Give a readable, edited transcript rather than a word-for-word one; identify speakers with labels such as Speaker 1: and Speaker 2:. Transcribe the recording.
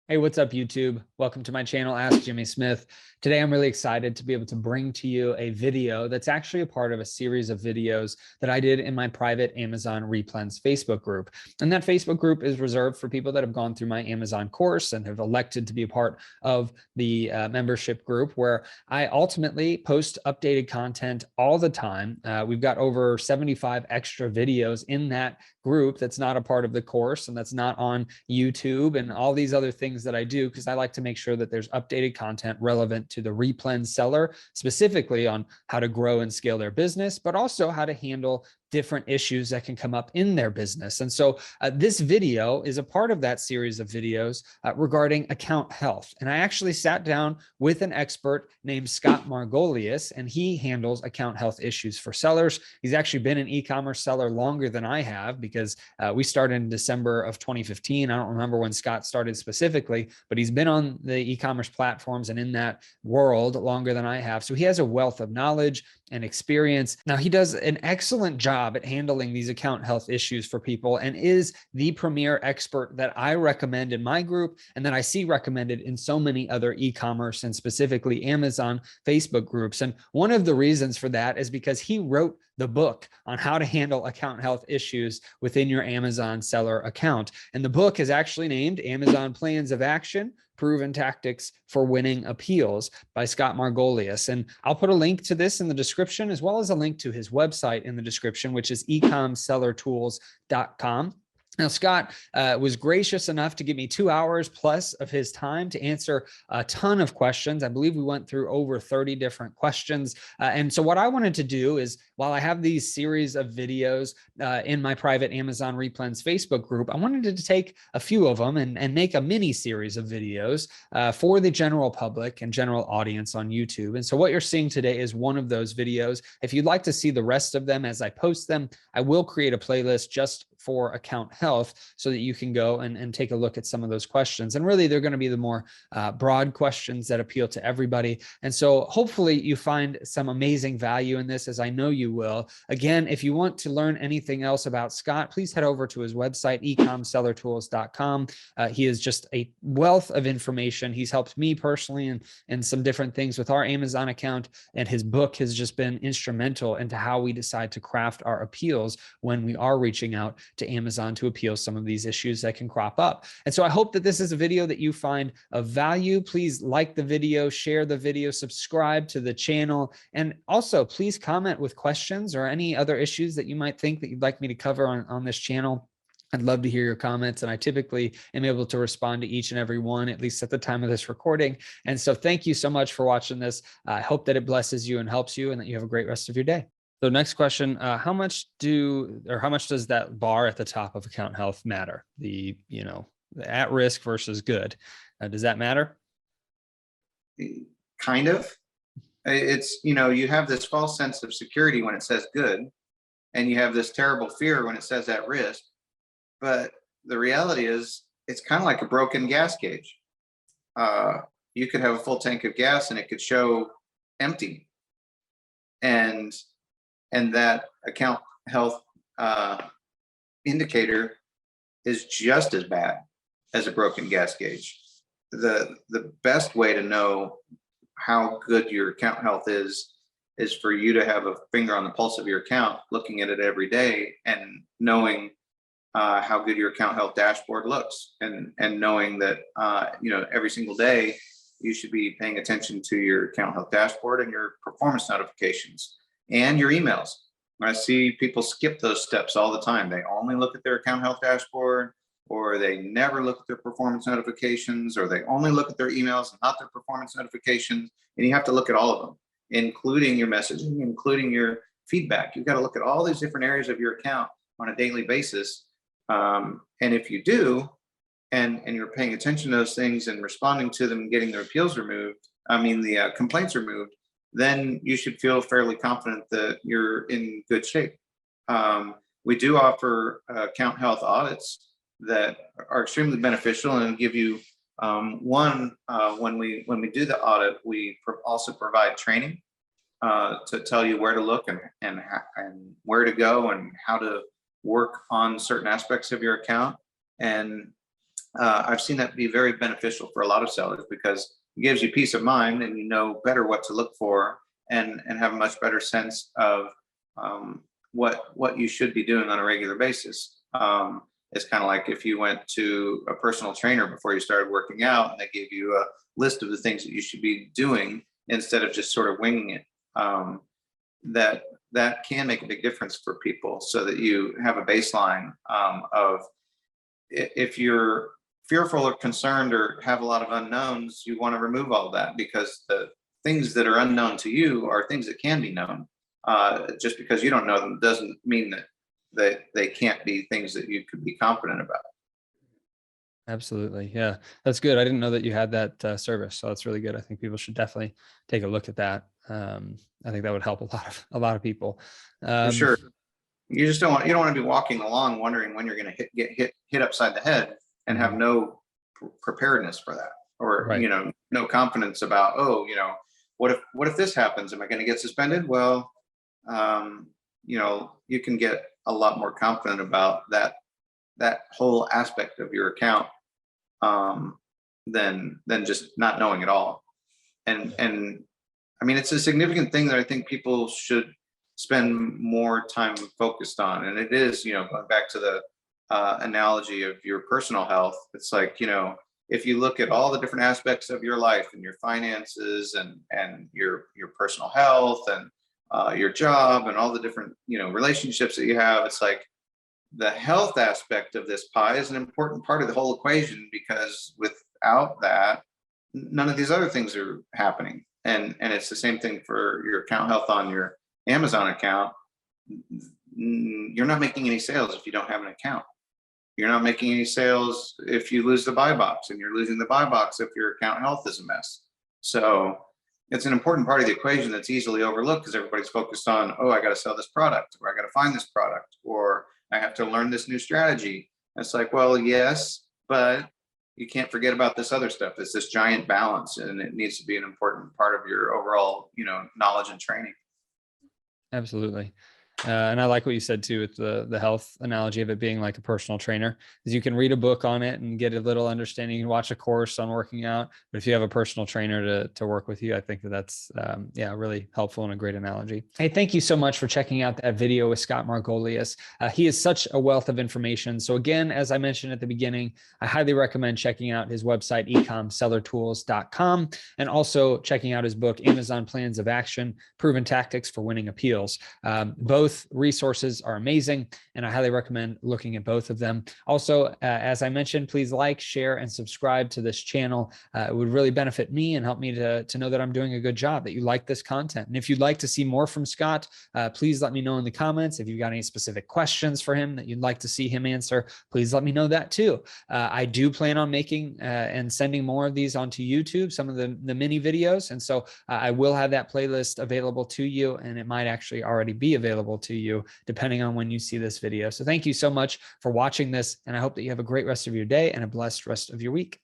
Speaker 1: Hey, what's up, YouTube? Welcome to my channel, Ask Jimmy Smith. Today, I'm really excited to be able to bring to you a video that's actually a part of a series of videos that I did in my private Amazon Replens Facebook group. And that Facebook group is reserved for people that have gone through my Amazon course and have elected to be a part of the membership group, where I ultimately post updated content all the time. We've got over 75 extra videos in that group that's not a part of the course and that's not on YouTube and all these other things that I do, because I like to make sure that there's updated content relevant to the Replens seller, specifically on how to grow and scale their business, but also how to handle different issues that can come up in their business. And so this video is a part of that series of videos regarding account health. And I actually sat down with an expert named Scott Margolius, and he handles account health issues for sellers. He's actually been an e-commerce seller longer than I have, because we started in December of 2015. I don't remember when Scott started specifically, but he's been on the e-commerce platforms and in that world longer than I have. So he has a wealth of knowledge and experience. Now, he does an excellent job at handling these account health issues for people and is the premier expert that I recommend in my group and that I see recommended in so many other e-commerce and specifically Amazon Facebook groups. And one of the reasons for that is because he wrote the book on how to handle account health issues within your Amazon seller account. And the book is actually named Amazon Plans of Action, Proven Tactics for Winning Appeals by Scott Margolius. And I'll put a link to this in the description, as well as a link to his website in the description, which is ecomsellertools.com. Now, Scott was gracious enough to give me 2 hours plus of his time to answer a ton of questions. I believe we went through over 30 different questions. And so what I wanted to do is, while I have these series of videos in my private Amazon Replens Facebook group, I wanted to take a few of them and make a mini series of videos for the general public and general audience on YouTube. And so what you're seeing today is one of those videos. If you'd like to see the rest of them as I post them, I will create a playlist just for account health so that you can go and take a look at some of those questions. And really, they're going to be the more broad questions that appeal to everybody. And so hopefully you find some amazing value in this, as I know you will. Again, if you want to learn anything else about Scott, please head over to his website, ecomsellertools.com. He is just a wealth of information. He's helped me personally and some different things with our Amazon account. And his book has just been instrumental into how we decide to craft our appeals when we are reaching out to Amazon to appeal some of these issues that can crop up. And so I hope that this is a video that you find of value. Please like the video, share the video, subscribe to the channel, and also please comment with questions or any other issues that you might think that you'd like me to cover on this channel. I'd love to hear your comments, and I typically am able to respond to each and every one, at least at the time of this recording. And so thank you so much for watching this. I hope that it blesses you and helps you, and that you have a great rest of your day. So next question, how much does that bar at the top of account health matter? The at risk versus good. Does that matter?
Speaker 2: Kind of. It's, you have this false sense of security when it says good, and you have this terrible fear when it says at risk. But the reality is, it's kind of like a broken gas gauge. You could have a full tank of gas and it could show empty. And that account health indicator is just as bad as a broken gas gauge. The best way to know how good your account health is for you to have a finger on the pulse of your account, looking at it every day and knowing how good your account health dashboard looks, and knowing that every single day you should be paying attention to your account health dashboard and your performance notifications and your emails. I see people skip those steps all the time. They only look at their account health dashboard, or they never look at their performance notifications, or they only look at their emails and not their performance notifications. And you have to look at all of them, including your messaging, including your feedback. You've got to look at all these different areas of your account on a daily basis. And if you do, and you're paying attention to those things and responding to them and getting the appeals removed, the complaints removed, then you should feel fairly confident that you're in good shape. We do offer account health audits that are extremely beneficial and give you when we do the audit, we also provide training to tell you where to look and where to go and how to work on certain aspects of your account. And I've seen that be very beneficial for a lot of sellers because it gives you peace of mind and you know better what to look for and have a much better sense of what you should be doing on a regular basis. It's kind of like if you went to a personal trainer before you started working out and they gave you a list of the things that you should be doing instead of just sort of winging it. That can make a big difference for people so that you have a baseline of if you're fearful or concerned or have a lot of unknowns, you want to remove all that because the things that are unknown to you are things that can be known. Just because you don't know them doesn't mean that they can't be things that you could be confident about.
Speaker 1: Absolutely. Yeah, that's good. I didn't know that you had that service. So that's really good. I think people should definitely take a look at that. I think that would help a lot of people.
Speaker 2: For sure. You just you don't want to be walking along wondering when you're going to get hit upside the head and have no preparedness for that, or
Speaker 1: Right.
Speaker 2: no confidence about, oh, what if this happens? Am I going to get suspended? Well, you can get a lot more confident about that whole aspect of your account than just not knowing at all. And I mean, it's a significant thing that I think people should spend more time focused on. And it is, going back to the analogy of your personal health. It's like, if you look at all the different aspects of your life and your finances and your personal health and your job and all the different, relationships that you have, it's like the health aspect of this pie is an important part of the whole equation, because without that, none of these other things are happening. And it's the same thing for your account health on your Amazon account. You're not making any sales if you don't have an account. You're not making any sales if you lose the buy box, and you're losing the buy box if your account health is a mess. So it's an important part of the equation that's easily overlooked because everybody's focused on, oh, I got to sell this product, or I got to find this product, or I have to learn this new strategy. And it's like, well, yes, but you can't forget about this other stuff. It's this giant balance, and it needs to be an important part of your overall, knowledge and training.
Speaker 1: Absolutely. And I like what you said too, with the health analogy of it being like a personal trainer, is you can read a book on it and get a little understanding. You can watch a course on working out, but if you have a personal trainer to work with you, I think that's really helpful and a great analogy. Hey, thank you so much for checking out that video with Scott Margolius. He is such a wealth of information. So again, as I mentioned at the beginning, I highly recommend checking out his website, ecomsellertools.com, and also checking out his book, Amazon Plans of Action, Proven Tactics for Winning Appeals. Both resources are amazing, and I highly recommend looking at both of them. Also, as I mentioned, please like, share, and subscribe to this channel. It would really benefit me and help me to know that I'm doing a good job, that you like this content. And if you'd like to see more from Scott, please let me know in the comments. If you've got any specific questions for him that you'd like to see him answer, please let me know that too. I do plan on making and sending more of these onto YouTube, some of the mini videos. And so I will have that playlist available to you, and it might actually already be available to you depending on when you see this video. So thank you so much for watching this, and I hope that you have a great rest of your day and a blessed rest of your week.